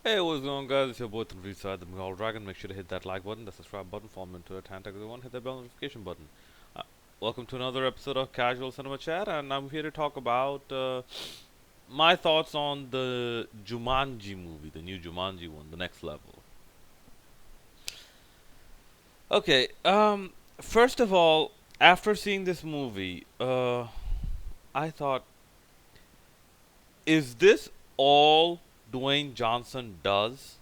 Hey, what's going on, guys? It's your boy Tanveer Side, the Mongol Dragon. Make sure to hit that like button, the subscribe button, follow me on Twitter, Tantac everyone, hit that bell notification button. Welcome to another episode of Casual Cinema Chat, and I'm here to talk about my thoughts on the Jumanji movie, the new Jumanji one, the next level. Okay, first of all, after seeing this movie, I thought, is this all Dwayne Johnson does?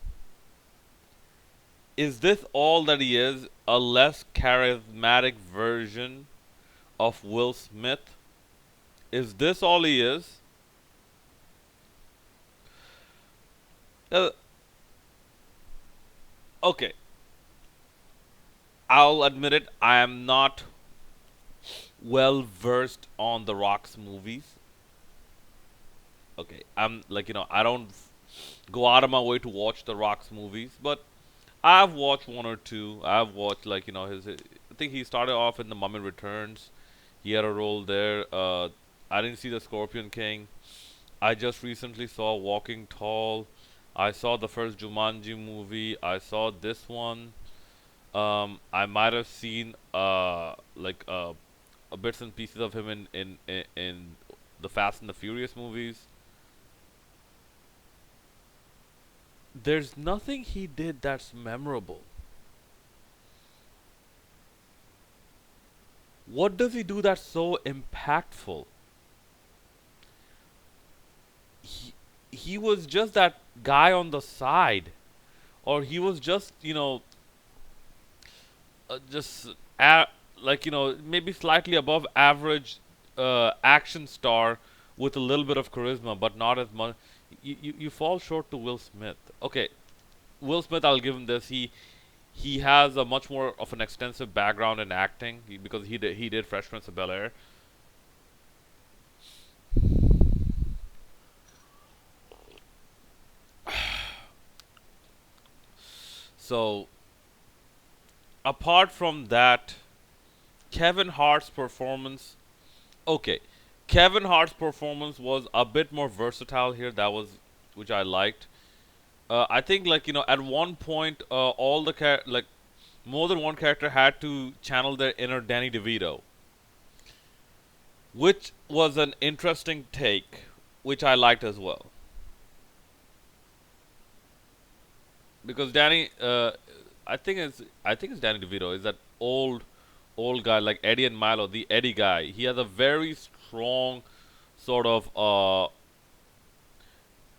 Is this all that he is? A less charismatic version of Will Smith? Is this all he is? Uh, okay, I'll admit it. I am not well versed on The Rock's movies. Okay, I'm like I don't go out of my way to watch The Rock's movies, but I've watched one or two. I've watched his. I think he started off in The Mummy Returns. He had a role there. I didn't see The Scorpion King. I just recently saw Walking Tall. I saw the first Jumanji movie. I saw this one. I might have seen bits and pieces of him in the Fast and the Furious movies. There's nothing he did that's memorable. What does he do that's so impactful? He he was just that guy on the side, or he was just just maybe slightly above average action star with a little bit of charisma, but not as much. You fall short to Will Smith. Okay, Will Smith, I'll give him this. He has a much more of an extensive background in acting because he did Fresh Prince of Bel Air. So apart from that, Kevin Hart's performance. Okay, Kevin Hart's performance was a bit more versatile here. That was which I liked. I think at one point, all the more than one character had to channel their inner Danny DeVito, which was an interesting take, which I liked as well. Because I think it's Danny DeVito. Is that old guy like Eddie and Milo, the Eddie guy? He has a very strong sort of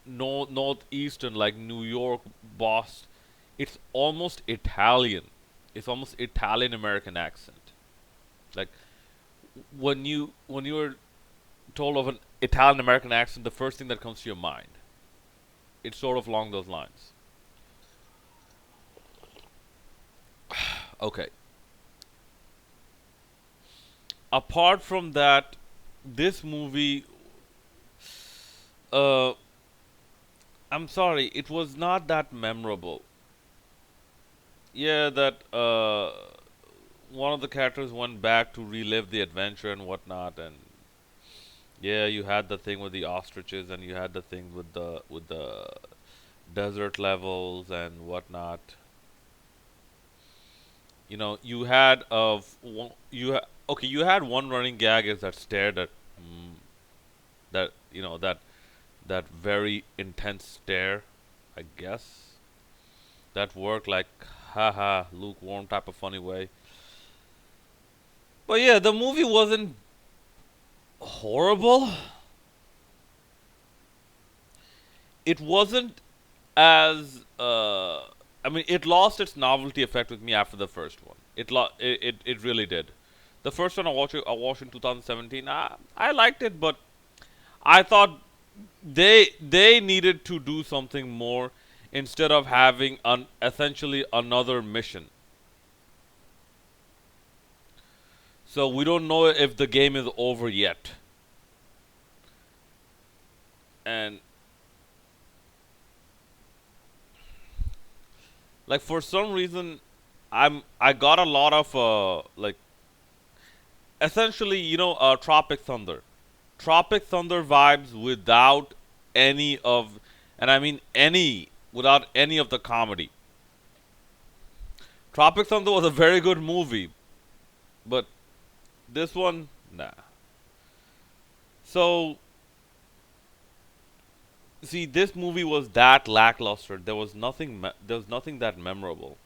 northeastern like New York boss. It's almost Italian. It's almost Italian American accent. Like when you're told of an Italian American accent, the first thing that comes to your mind. It's sort of along those lines. Okay. Apart from that, this movie, uh, I'm sorry, it was not that memorable. Yeah, that one of the characters went back to relive the adventure and whatnot, and yeah, you had the thing with the ostriches, and you had the thing with the desert levels and whatnot. You had okay, you had one running gag is that stare that that very intense stare, I guess that worked like haha lukewarm type of funny way. But yeah, the movie wasn't horrible. It wasn't as I mean, it lost its novelty effect with me after the first one. It really did. The first one I watched in 2017. I liked it, but I thought they needed to do something more instead of having an essentially another mission. So we don't know if the game is over yet. And like for some reason I got a lot of essentially Tropic Thunder. Tropic Thunder vibes without any of, and I mean any. without any of the comedy. Tropic Thunder was a very good movie, but this one, nah. So, see, this movie was that lackluster. There was nothing. There was nothing that memorable.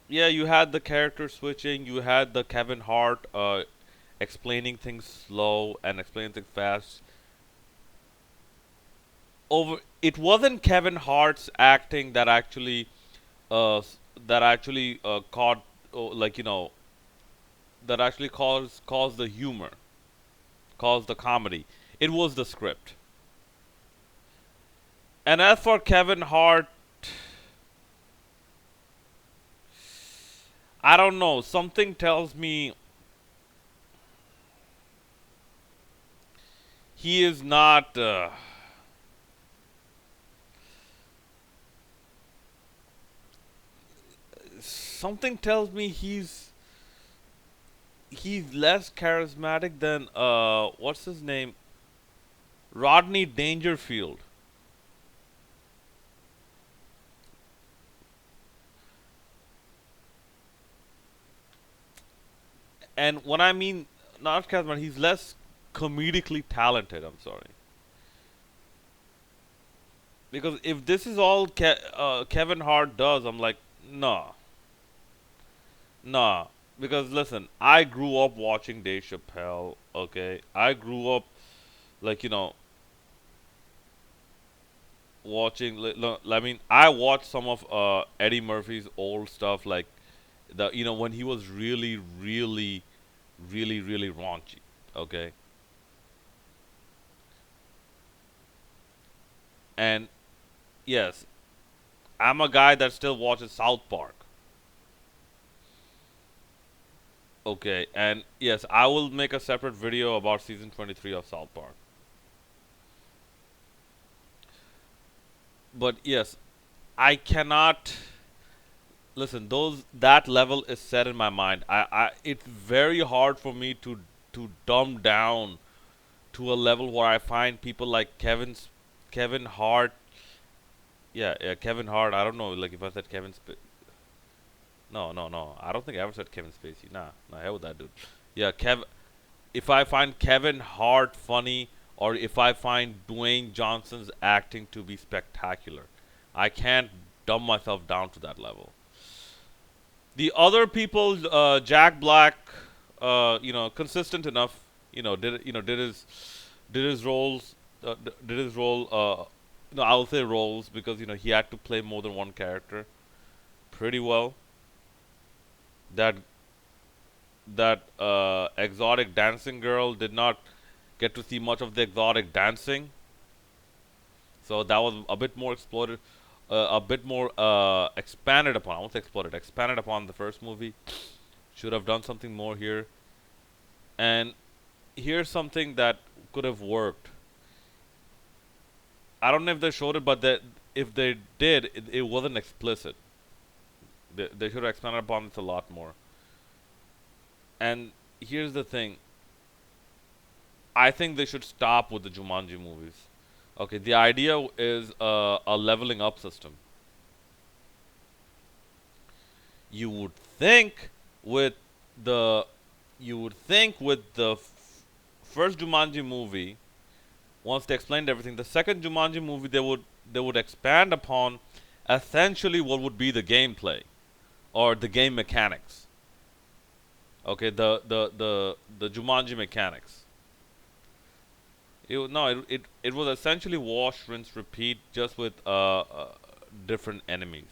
Yeah, you had the character switching. You had the Kevin Hart explaining things slow and explaining things fast. It wasn't Kevin Hart's acting that actually caught like that actually caused the humor, caused the comedy. It was the script. And as for Kevin Hart, I don't know. Something tells me he is not. Something tells me he's less charismatic than what's his name, Rodney Dangerfield. And when I mean not charismatic, he's less comedically talented. I'm sorry. Because if this is all Kevin Hart does, I'm like, nah, nah. Because listen, I grew up watching Dave Chappelle. Okay, I grew up like watching. I mean, I watched some of Eddie Murphy's old stuff, like the when he was really, really, really, really raunchy. Okay, and yes, I'm a guy that still watches South Park. Okay, and yes, I will make a separate video about season 23 of South Park. But yes, I cannot listen. Those That level is set in my mind. It's very hard for me to dumb down to a level where I find people like Kevin Hart. Yeah, yeah, Kevin Hart. I don't know, like if I said no, no, no. I don't think I ever said Kevin Spacey. Nah, nah, hell with that dude. Yeah, if I find Kevin Hart funny, or if I find Dwayne Johnson's acting to be spectacular, I can't dumb myself down to that level. The other people, Jack Black, consistent enough. Did his roles, did his role. No, I'll say roles because he had to play more than one character pretty well. That exotic dancing girl did not get to see much of the exotic dancing, so that was a bit more exploited, a bit more expanded upon. I won't say exploited, expanded upon the first movie. Should have done something more here. And here's something that could have worked. I don't know if they showed it, but if they did, it wasn't explicit. They should have expanded upon this a lot more. And here's the thing. I think they should stop with the Jumanji movies. Okay, the idea is a leveling up system. You would think with the first Jumanji movie, once they explained everything, the second Jumanji movie they would expand upon essentially what would be the gameplay or the game mechanics. Okay, the Jumanji mechanics. It was essentially wash, rinse, repeat, just with different enemies.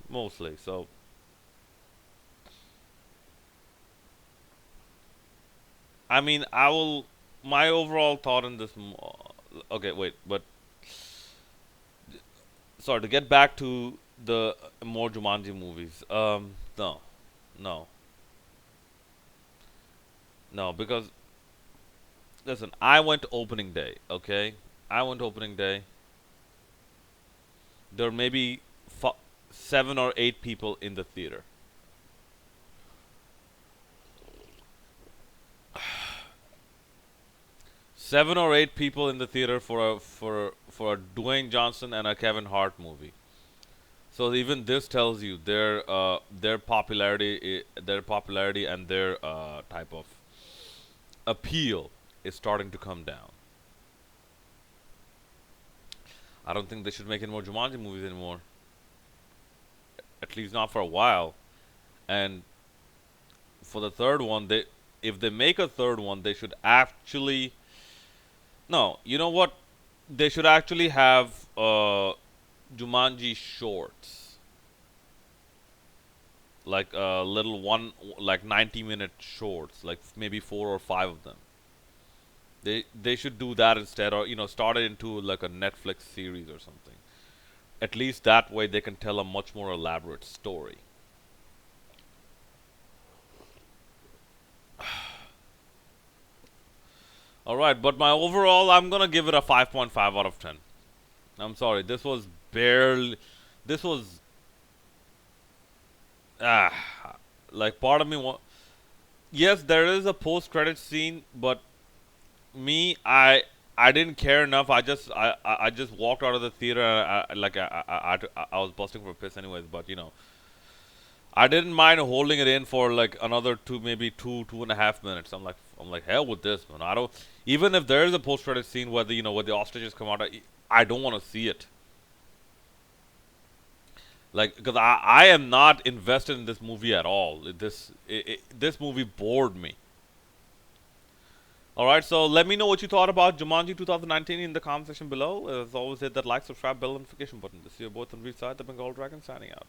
Mostly. So I mean, I will. My overall thought on this. Okay, wait, but sorry to get back to the more Jumanji movies. No, no, no, because listen, I went opening day. Okay, I went opening day. There may be 7 or 8 people in the theater. seven or eight people in the theater for a Dwayne Johnson and a Kevin Hart movie. So even this tells you their popularity and their type of appeal is starting to come down. I don't think they should make any more Jumanji movies anymore. At least not for a while. And for the third one, they if they make a third one, they should actually no. You know what? They should actually have Jumanji shorts, like little one, like 90-minute shorts, like maybe four or five of them. They should do that instead, or start it into like a Netflix series or something. At least that way they can tell a much more elaborate story. All right, but my overall, I'm gonna give it a 5.5 out of 10. I'm sorry, this was barely, this was like part of me. Yes, there is a post-credit scene, but me, I didn't care enough. I just walked out of the theater. And I was busting for piss anyways. But I didn't mind holding it in for like another maybe 2.5 minutes. I'm like hell with this, man. I don't even if there is a post credit scene where the ostriches come out. I don't want to see it. Like because I am not invested in this movie at all. This movie bored me. All right, so let me know what you thought about Jumanji 2019 in the comment section below. As always, hit that like, subscribe, bell notification button. This is your boy on the side, the Bengal Dragon, signing out.